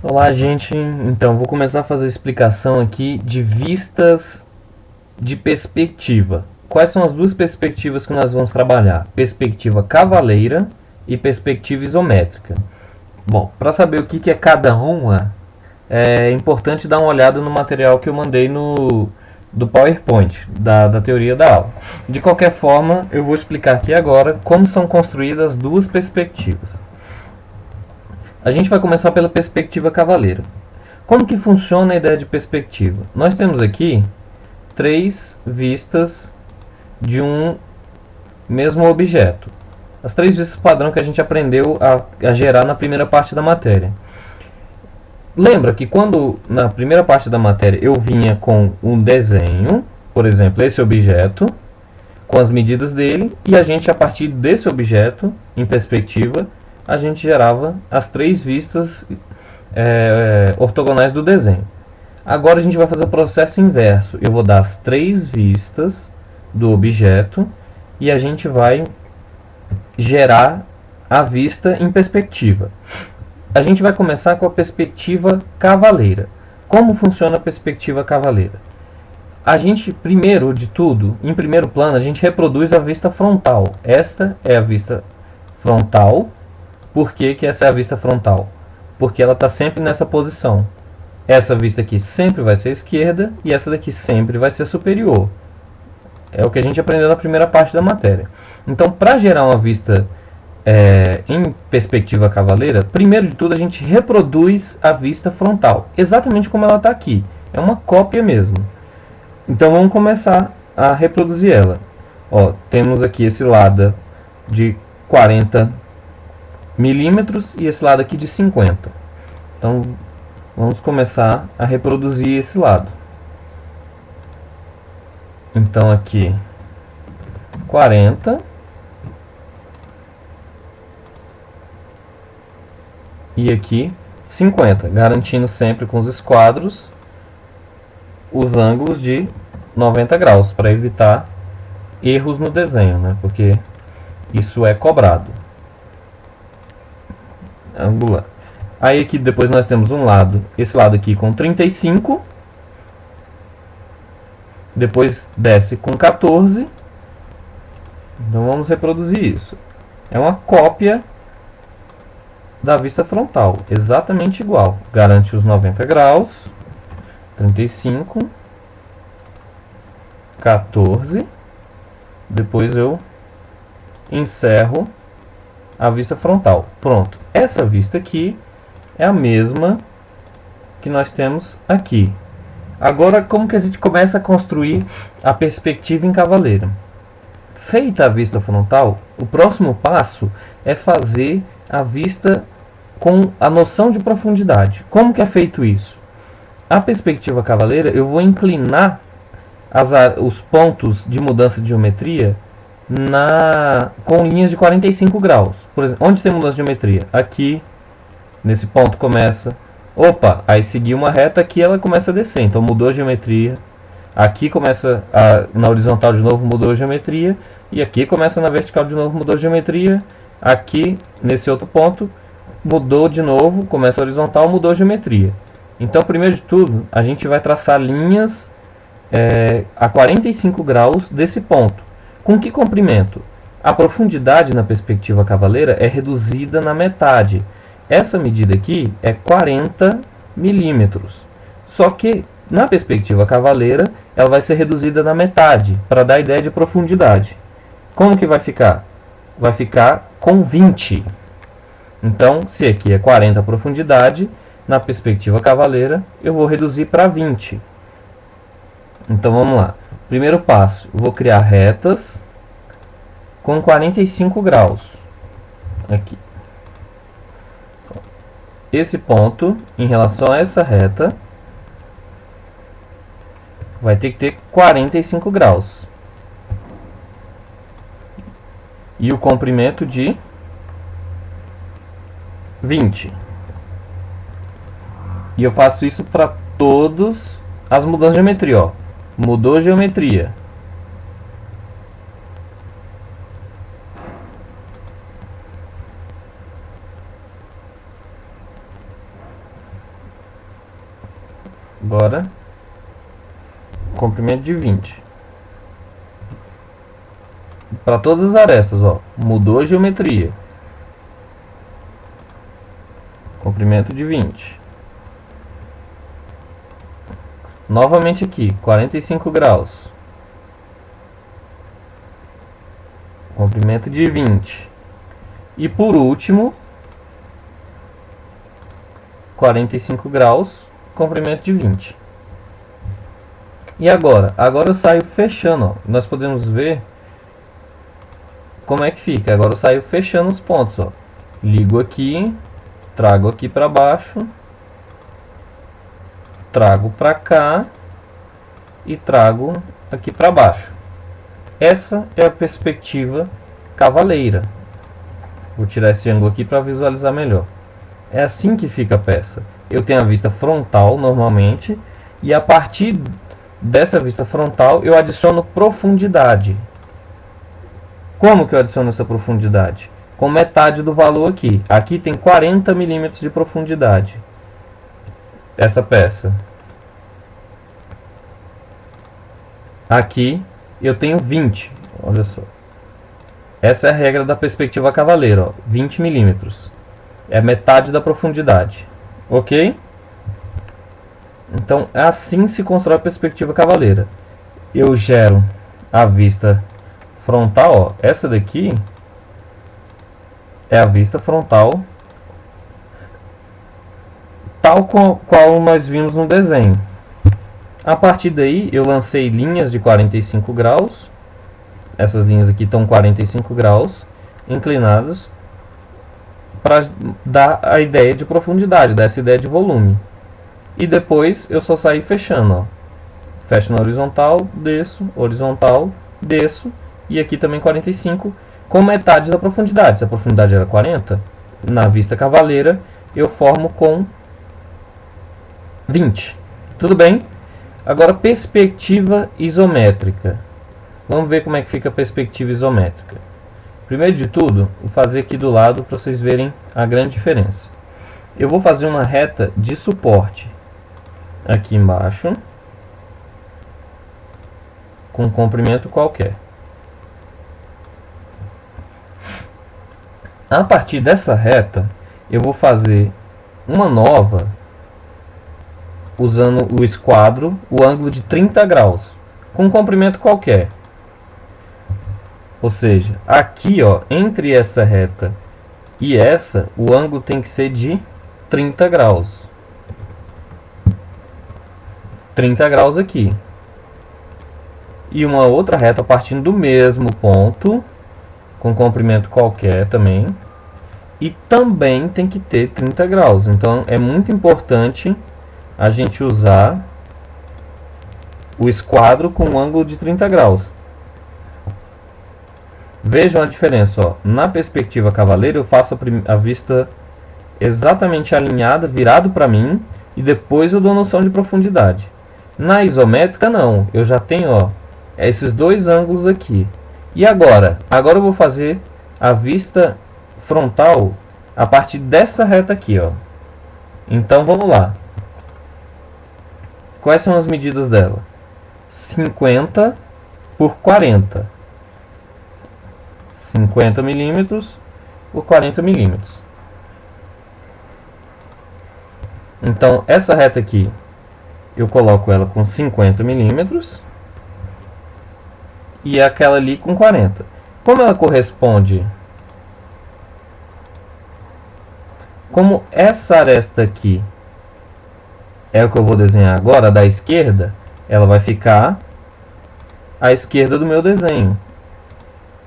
Olá, gente. Então, vou começar a fazer a explicação aqui de vistas de perspectiva. Quais são as duas perspectivas que nós vamos trabalhar? Perspectiva cavaleira e perspectiva isométrica. Bom, para saber o que é cada uma, é importante dar uma olhada no material que eu mandei do PowerPoint, da teoria da aula. De qualquer forma, eu vou explicar aqui agora como são construídas as duas perspectivas. A gente vai começar pela perspectiva cavaleira. Como que funciona a ideia de perspectiva? Nós temos aqui três vistas de um mesmo objeto. As três vistas padrão que a gente aprendeu a gerar na primeira parte da matéria. Lembra que quando na primeira parte da matéria eu vinha com um desenho, por exemplo, esse objeto, com as medidas dele, e a gente, a partir desse objeto, em perspectiva, a gente gerava as três vistas ortogonais do desenho. Agora a gente vai fazer o processo inverso. Eu vou dar as três vistas do objeto e a gente vai gerar a vista em perspectiva. A gente vai começar com a perspectiva cavaleira. Como funciona a perspectiva cavaleira? A gente, primeiro de tudo, em primeiro plano, a gente reproduz a vista frontal. Esta é a vista frontal. Por que essa é a vista frontal? Porque ela está sempre nessa posição. Essa vista aqui sempre vai ser esquerda e essa daqui sempre vai ser superior. É o que a gente aprendeu na primeira parte da matéria. Então, para gerar uma vista em perspectiva cavaleira, primeiro de tudo a gente reproduz a vista frontal, exatamente como ela está aqui. É uma cópia mesmo. Então, vamos começar a reproduzir ela. Ó, temos aqui esse lado de 40 milímetros e esse lado aqui de 50. Então, vamos começar a reproduzir esse lado. Então aqui 40 e aqui 50, garantindo sempre com os esquadros os ângulos de 90 graus para evitar erros no desenho, né? Porque isso é cobrado. Angular. Aí aqui depois nós temos um lado, esse lado aqui com 35, depois desce com 14. Então vamos reproduzir isso. É uma cópia da vista frontal, exatamente igual. Garante os 90 graus, 35, 14. Depois eu encerro a vista frontal. Pronto. Essa vista aqui é a mesma que nós temos aqui. Agora, como que a gente começa a construir a perspectiva em cavaleira? Feita a vista frontal, o próximo passo é fazer a vista com a noção de profundidade. Como que é feito isso? A perspectiva cavaleira, eu vou inclinar os pontos de mudança de geometria com linhas de 45 graus. Por exemplo, onde tem mudança de geometria? Aqui, nesse ponto começa. Opa, aí seguir uma reta aqui, ela começa a descer, então mudou a geometria. Aqui começa na horizontal de novo, mudou a geometria. E aqui começa na vertical de novo, mudou a geometria. Aqui, nesse outro ponto, mudou de novo, começa a horizontal, mudou a geometria. Então, primeiro de tudo, a gente vai traçar linhas a 45 graus desse ponto. Com que comprimento? A profundidade na perspectiva cavaleira é reduzida na metade. Essa medida aqui é 40 milímetros. Só que na perspectiva cavaleira ela vai ser reduzida na metade para dar a ideia de profundidade. Como que vai ficar? Vai ficar com 20. Então, se aqui é 40 a profundidade, na perspectiva cavaleira eu vou reduzir para 20. Então vamos lá. Primeiro passo, eu vou criar retas com 45 graus. Aqui. Esse ponto, em relação a essa reta, vai ter que ter 45 graus. E o comprimento de 20. E eu faço isso para todas as mudanças de geometria. Ó. Mudou a geometria. Agora, comprimento de 20. Para todas as arestas, ó, mudou a geometria. Comprimento de 20. Novamente aqui, 45 graus. Comprimento de 20. E por último, 45 graus, comprimento de 20. E agora? Agora eu saio fechando, ó. Nós podemos ver como é que fica. Agora eu saio fechando os pontos, ó. Ligo aqui, trago aqui para baixo, trago para cá e trago aqui para baixo. Essa é a perspectiva cavaleira. Vou tirar esse ângulo aqui para visualizar melhor. É assim que fica a peça. Eu tenho a vista frontal normalmente, e a partir dessa vista frontal eu adiciono profundidade. Como que eu adiciono essa profundidade? Com metade do valor aqui. Aqui tem 40 milímetros de profundidade. Essa peça. Aqui eu tenho 20. Olha só. Essa é a regra da perspectiva cavaleira. Ó, 20 milímetros. É metade da profundidade. Ok? Então, assim se constrói a perspectiva cavaleira. Eu gero a vista frontal, ó. Essa daqui é a vista frontal tal qual nós vimos no desenho. A partir daí, eu lancei linhas de 45 graus. Essas linhas aqui estão 45 graus inclinadas para dar a ideia de profundidade, dar essa ideia de volume. E depois eu só saí fechando, ó. Fecho na horizontal, desço, e aqui também 45, com metade da profundidade. Se a profundidade era 40, na vista cavaleira, eu formo com 20. Tudo bem? Agora, perspectiva isométrica. Vamos ver como é que fica a perspectiva isométrica. Primeiro de tudo, vou fazer aqui do lado para vocês verem a grande diferença. Eu vou fazer uma reta de suporte aqui embaixo, com um comprimento qualquer. A partir dessa reta, eu vou fazer uma nova, usando o esquadro, o ângulo de 30 graus, com um comprimento qualquer. Ou seja, aqui, ó, entre essa reta e essa, o ângulo tem que ser de 30 graus. 30 graus aqui. E uma outra reta partindo do mesmo ponto, com comprimento qualquer também. E também tem que ter 30 graus. Então é muito importante a gente usar o esquadro com um ângulo de 30 graus. Vejam a diferença, ó. Na perspectiva cavaleira eu faço a vista exatamente alinhada, virado para mim, e depois eu dou noção de profundidade. Na isométrica não, eu já tenho, ó, esses dois ângulos aqui. E agora? Agora eu vou fazer a vista frontal a partir dessa reta aqui, ó. Então vamos lá. Quais são as medidas dela? 50 por 40. 50 milímetros por 40 milímetros. Então essa reta aqui eu coloco ela com 50 milímetros e aquela ali com 40. Como ela corresponde, como essa aresta aqui é o que eu vou desenhar agora, da esquerda, ela vai ficar à esquerda do meu desenho.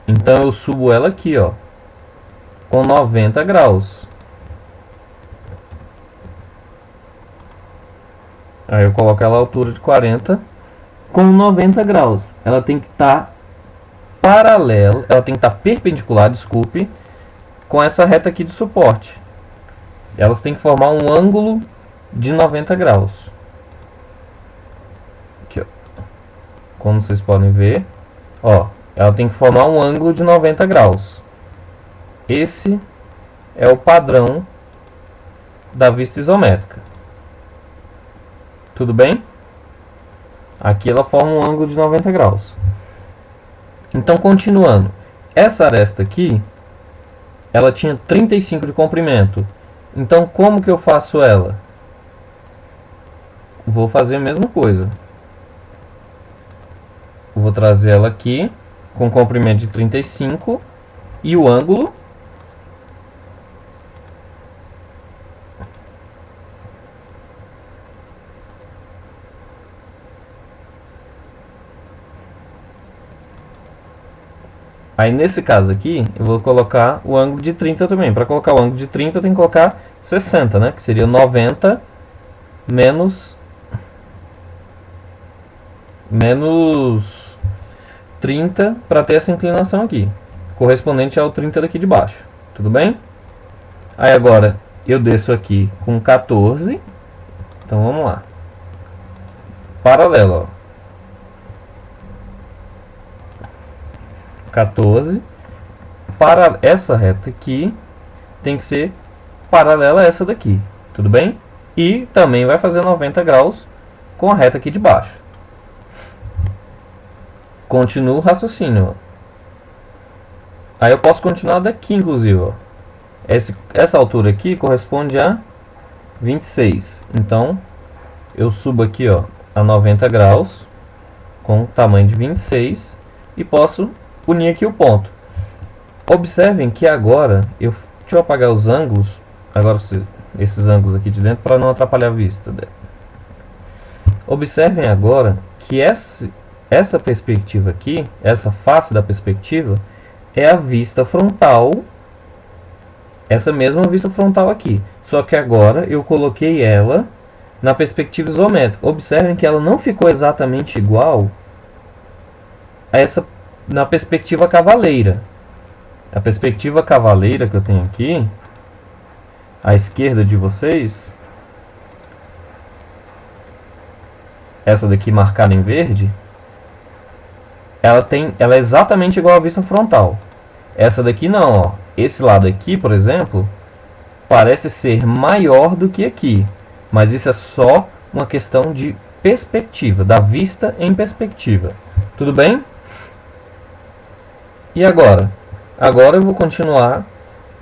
Então eu subo ela aqui, ó, com 90 graus. Aí eu coloco ela à altura de 40 com 90 graus. Ela tem que estar paralela, ela tem que estar perpendicular, desculpe, com essa reta aqui de suporte. Elas têm que formar um ângulo de 90 graus. Aqui, ó. Como vocês podem ver, ó, ela tem que formar um ângulo de 90 graus. Esse é o padrão da vista isométrica. Tudo bem? Aqui ela forma um ângulo de 90 graus. Então, continuando. Essa aresta aqui, ela tinha 35 de comprimento. Então, como que eu faço ela? Vou fazer a mesma coisa. Vou trazer ela aqui com comprimento de 35 e o ângulo aí nesse caso aqui eu vou colocar o ângulo de 30 também. Para colocar o ângulo de 30 eu tenho que colocar 60, né? Que seria 90 menos 30 para ter essa inclinação aqui, correspondente ao 30 daqui de baixo. Tudo bem? Aí agora eu desço aqui com 14. Então vamos lá. Paralelo, ó. 14. Para essa reta aqui tem que ser paralela a essa daqui. Tudo bem? E também vai fazer 90 graus com a reta aqui de baixo. Continuo o raciocínio. Ó. Aí eu posso continuar daqui, inclusive. Ó. Essa altura aqui corresponde a 26. Então, eu subo aqui ó, a 90 graus com o tamanho de 26 e posso unir aqui o ponto. Observem que agora, deixa eu apagar os ângulos, agora esses ângulos aqui de dentro para não atrapalhar a vista dela. Observem agora que essa perspectiva aqui, essa face da perspectiva, é a vista frontal, essa mesma vista frontal aqui. Só que agora eu coloquei ela na perspectiva isométrica. Observem que ela não ficou exatamente igual a essa na perspectiva cavaleira. A perspectiva cavaleira que eu tenho aqui, à esquerda de vocês, essa daqui marcada em verde, ela é exatamente igual à vista frontal. Essa daqui não, ó. Esse lado aqui, por exemplo, parece ser maior do que aqui, mas isso é só uma questão de perspectiva, da vista em perspectiva. Tudo bem? E agora? Agora eu vou continuar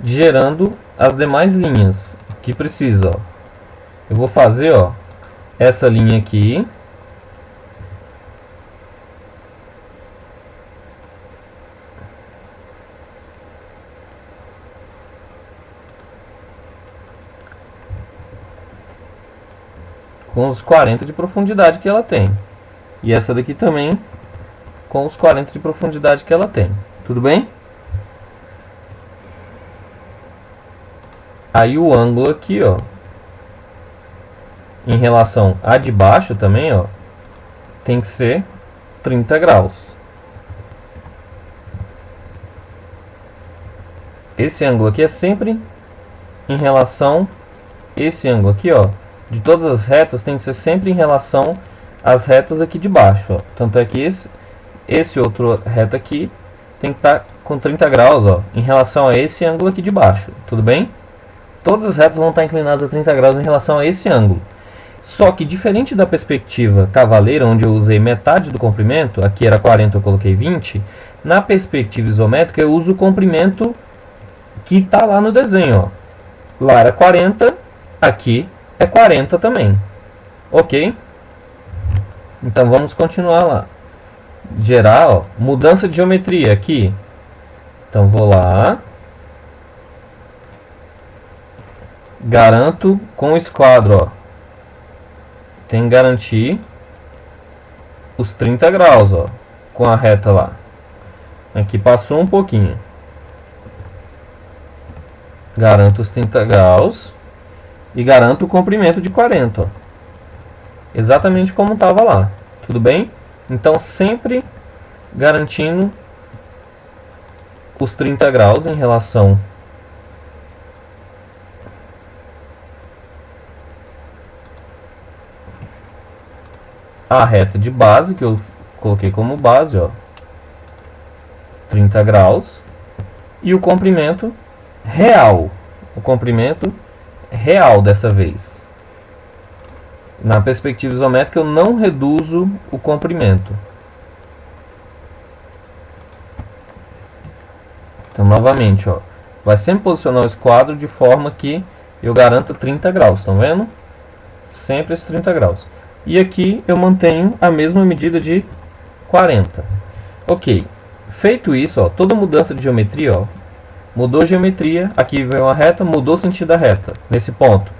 gerando as demais linhas que precisa. Ó. Eu vou fazer ó, essa linha aqui. Com os 40 de profundidade que ela tem. E essa daqui também com os 40 de profundidade que ela tem. Tudo bem? Aí o ângulo aqui, ó, em relação a de baixo também, ó, tem que ser 30 graus. Esse ângulo aqui é sempre em relação a esse ângulo aqui, ó. De todas as retas tem que ser sempre em relação às retas aqui de baixo, ó. Tanto é que esse outro reto aqui tem que estar com 30 graus, ó, em relação a esse ângulo aqui de baixo. Tudo bem? Todas as retas vão estar inclinadas a 30 graus em relação a esse ângulo. Só que diferente da perspectiva cavaleira, onde eu usei metade do comprimento, aqui era 40, eu coloquei 20, na perspectiva isométrica eu uso o comprimento que está lá no desenho. Ó. Lá era 40, aqui é 40 também. Ok? Então vamos continuar lá. Gerar, ó, mudança de geometria aqui. Então vou lá. Garanto com o esquadro, ó. Tem que garantir os 30 graus, ó, com a reta lá. Aqui passou um pouquinho. Garanto os 30 graus e garanto o comprimento de 40, ó. Exatamente como estava lá. Tudo bem? Então sempre garantindo os 30 graus em relação a reta de base, que eu coloquei como base, ó, 30 graus, e o comprimento real dessa vez. Na perspectiva isométrica eu não reduzo o comprimento. Então, novamente, ó, vai sempre posicionar o esquadro de forma que eu garanto 30 graus, estão vendo? Sempre esses 30 graus. E aqui eu mantenho a mesma medida de 40. Ok, feito isso, ó, toda mudança de geometria, ó, mudou a geometria, aqui veio uma reta, mudou o sentido da reta, nesse ponto,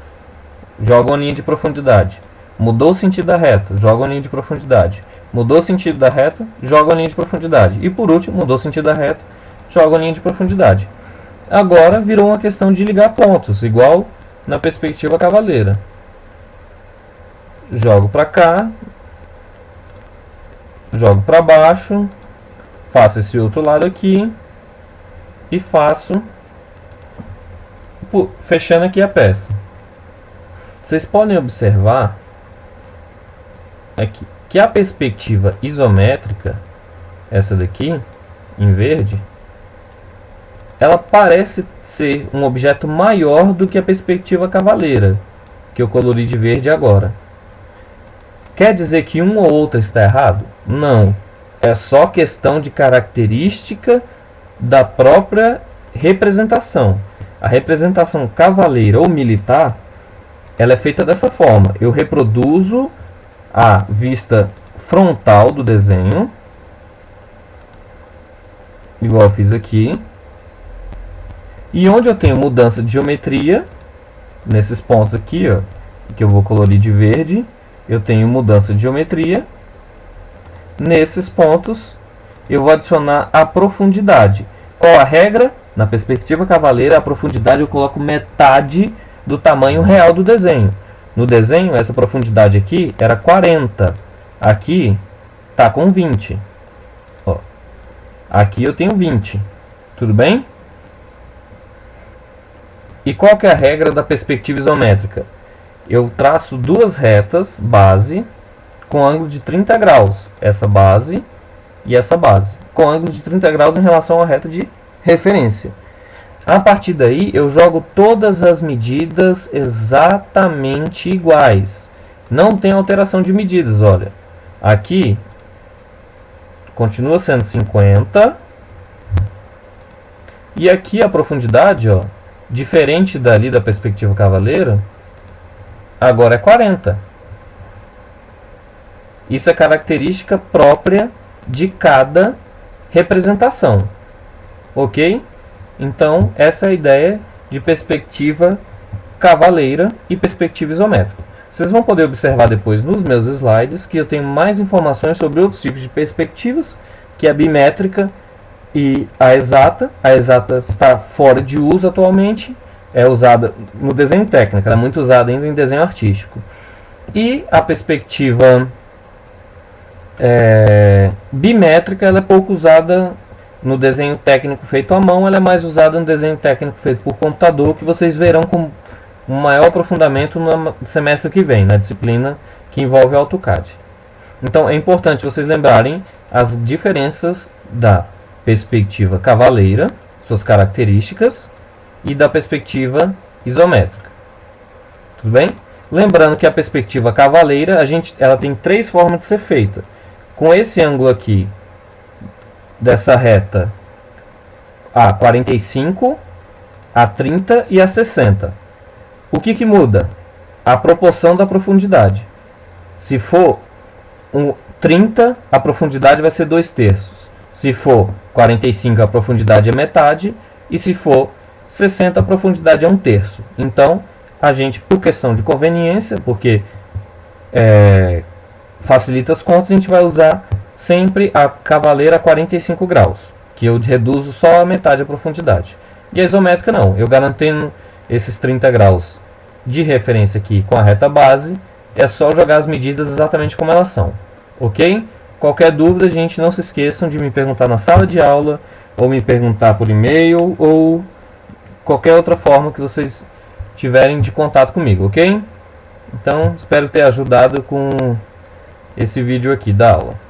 joga uma linha de profundidade. Mudou o sentido da reta, joga uma linha de profundidade. Mudou o sentido da reta, joga uma linha de profundidade. E por último, mudou o sentido da reta, joga uma linha de profundidade. Agora virou uma questão de ligar pontos, igual na perspectiva cavaleira. Jogo para cá, jogo para baixo, faço esse outro lado aqui e faço fechando aqui a peça. Vocês podem observar aqui que a perspectiva isométrica, essa daqui em verde, ela parece ser um objeto maior do que a perspectiva cavaleira, que eu colori de verde agora. Quer dizer que um ou outro está errado? Não. É só questão de característica da própria representação. A representação cavaleira ou militar, ela é feita dessa forma. Eu reproduzo a vista frontal do desenho, igual eu fiz aqui. E onde eu tenho mudança de geometria, nesses pontos aqui, ó, que eu vou colorir de verde, eu tenho mudança de geometria. Nesses pontos, eu vou adicionar a profundidade. Qual a regra? Na perspectiva cavaleira, a profundidade eu coloco metade do tamanho real do desenho. No desenho, essa profundidade aqui era 40. Aqui está com 20. Ó. Aqui eu tenho 20. Tudo bem? E qual que é a regra da perspectiva isométrica? Eu traço duas retas base com ângulo de 30 graus. Essa base e essa base. Com ângulo de 30 graus em relação à reta de referência. A partir daí, eu jogo todas as medidas exatamente iguais. Não tem alteração de medidas, olha. Aqui, continua sendo 50. E aqui a profundidade, ó, diferente dali da perspectiva cavaleira, agora é 40. Isso é característica própria de cada representação. Ok? Então, essa é a ideia de perspectiva cavaleira e perspectiva isométrica. Vocês vão poder observar depois nos meus slides que eu tenho mais informações sobre outros tipos de perspectivas, que é a bimétrica e a exata. A exata está fora de uso atualmente, é usada no desenho técnico, ela é muito usada ainda em desenho artístico. E a perspectiva bimétrica, ela é pouco usada no desenho técnico feito à mão, ela é mais usada no desenho técnico feito por computador, que vocês verão com um maior aprofundamento no semestre que vem, na disciplina que envolve AutoCAD. Então é importante vocês lembrarem as diferenças da perspectiva cavaleira, suas características, e da perspectiva isométrica. Tudo bem? Lembrando que a perspectiva cavaleira, ela tem três formas de ser feita. Com esse ângulo aqui, dessa reta a 45, a 30 e a 60. O que muda? A proporção da profundidade. Se for 30, a profundidade vai ser 2/3. Se for 45, a profundidade é metade. E se for 60, a profundidade é 1/3. Então, a gente, por questão de conveniência, porque facilita as contas, a gente vai usar sempre a cavaleira a 45 graus, que eu reduzo só a metade da profundidade. E a isométrica não, eu garantendo esses 30 graus de referência aqui com a reta base, é só jogar as medidas exatamente como elas são. Ok? Qualquer dúvida, gente, não se esqueçam de me perguntar na sala de aula, ou me perguntar por e-mail, ou qualquer outra forma que vocês tiverem de contato comigo, ok? Então, espero ter ajudado com esse vídeo aqui da aula.